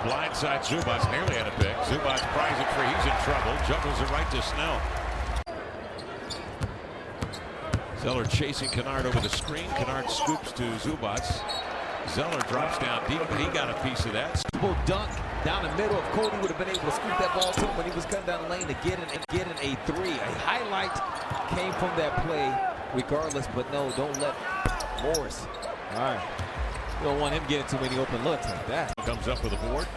Blindside Zubats, nearly had a pick. Zubats pries it free. He's in trouble. Juggles it right to Snell. Zeller chasing Kennard over the screen. Kennard scoops to Zubats. Zeller drops down deep, but he got a piece of that. Dunk down the middle. If Cody would have been able to scoop that ball to him when he was cutting down the lane to get in a three. A highlight came from that play regardless, but no, don't let Morris. All right. You don't want him getting too many open looks like that. Comes up with a board.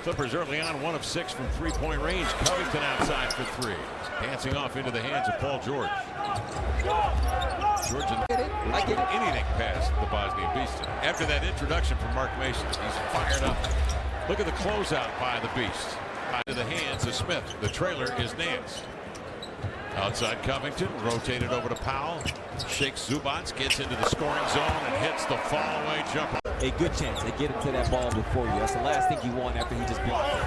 Clippers early on, 1 of 6 from three-point range. Covington outside for 3. Dancing off into the hands of Paul George. George anything past the Bosnian Beast. After that introduction from Mark Mason, he's fired up. Look at the closeout by the Beast. Into the hands of Smith. The trailer is Nance. Outside Covington, rotated over to Powell. Shakes Zubats, gets into the scoring zone and hits the fall-away jumper. A good chance to get him to that ball before you. That's the last thing you want after he just blocked it.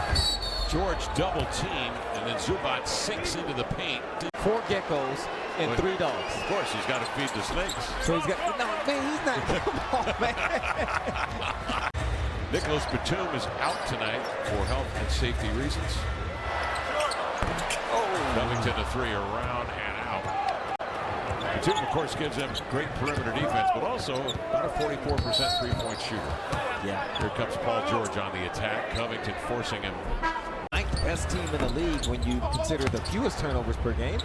George double team, and then Zubats sinks into the paint. 4 geckos and 3 dogs. Of course, he's got to feed the snakes. So he's got, no, man, he's not. Come on, man. Nicholas Batum is out tonight for health and safety reasons. Covington to 3, around and out. Batum, of course, gives them great perimeter defense, but also about a 44% three-point shooter. Yeah. Here comes Paul George on the attack. Covington forcing him. 9th best team in the league when you consider the fewest turnovers per game.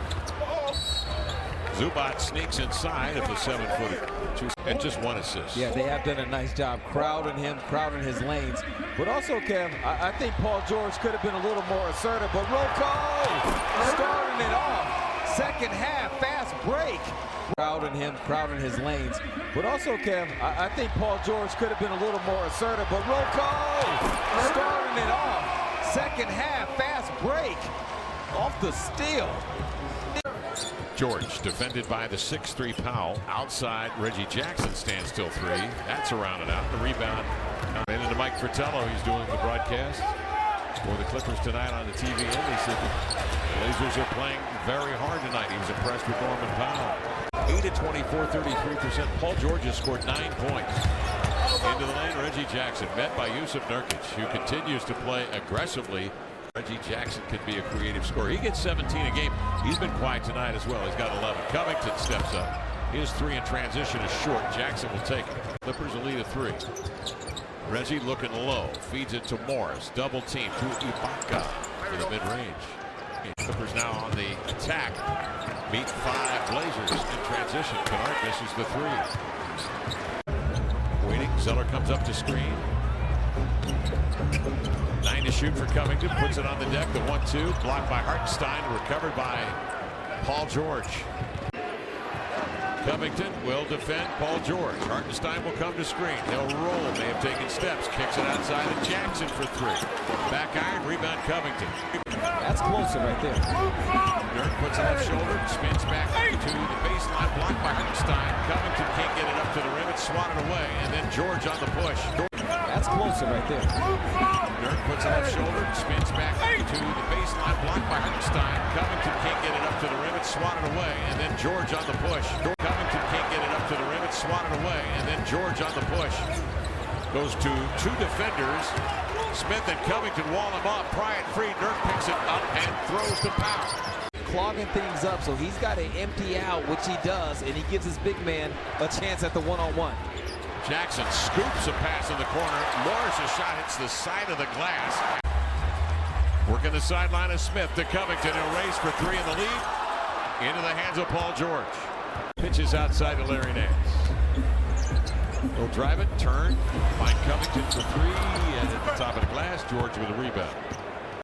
Zubats sneaks inside of the 7-footer and just 1 assist. Yeah, they have done a nice job crowding him, crowding his lanes. But also, Kev, I think Paul George could have been a little more assertive. But Rocco starting it off. Second half, fast break. Crowding him, crowding his lanes. But also, Kev, I think Paul George could have been a little more assertive. But Rocco starting it off. Second half, fast break. Off the steal. George defended by the 6'3" Powell. Outside, Reggie Jackson stands still 3. That's around and out. The rebound coming into Mike Fratello. He's doing the broadcast for the Clippers tonight on the TV. And he said the Blazers are playing very hard tonight. He was impressed with Norman Powell. 8 of 24, 33%. Paul George has scored 9 points. Into the lane, Reggie Jackson met by Yusuf Nurkic, who continues to play aggressively. Reggie Jackson could be a creative scorer. He gets 17 a game. He's been quiet tonight as well. He's got 11. Covington steps up. His 3 in transition is short. Jackson will take it. Clippers a lead of 3. Reggie looking low. Feeds it to Morris. Double team to Ibaka for the mid-range. Clippers now on the attack. Beat 5 Blazers in transition. Kennard misses the 3. Waiting. Zeller comes up to screen. 9 to shoot for Covington, puts it on the deck, the 1-2, blocked by Hartenstein, recovered by Paul George. Covington will defend Paul George. Hartenstein will come to screen. He'll roll, may have taken steps, kicks it outside to Jackson for 3. Back iron, rebound Covington. That's closer right there. Dirk puts it left shoulder, spins back to the baseline, blocked by Hartenstein. Covington can't get it up to the rim, it's swatted away, and then George on the push. That's closer right there. Dirk puts it left shoulder, spins back to the baseline, blocked by Hartenstein. Covington can't get it up to the rim, it's swatted away, and then George on the push. Covington can't get it up to the rim, it's swatted away, and then George on the push. Goes to 2 defenders. Smith and Covington wall him up, pry it free. Dirk picks it up and throws to Powell. Clogging things up, so he's got to empty out, which he does, and he gives his big man a chance at the one-on-one. Jackson scoops a pass in the corner. Morris' shot hits the side of the glass. Working the sideline of Smith to Covington. He'll race for 3 in the lead. Into the hands of Paul George. Pitches outside to Larry Nance. He'll drive it, turn, find Covington for 3, and at the top of the glass, George with a rebound.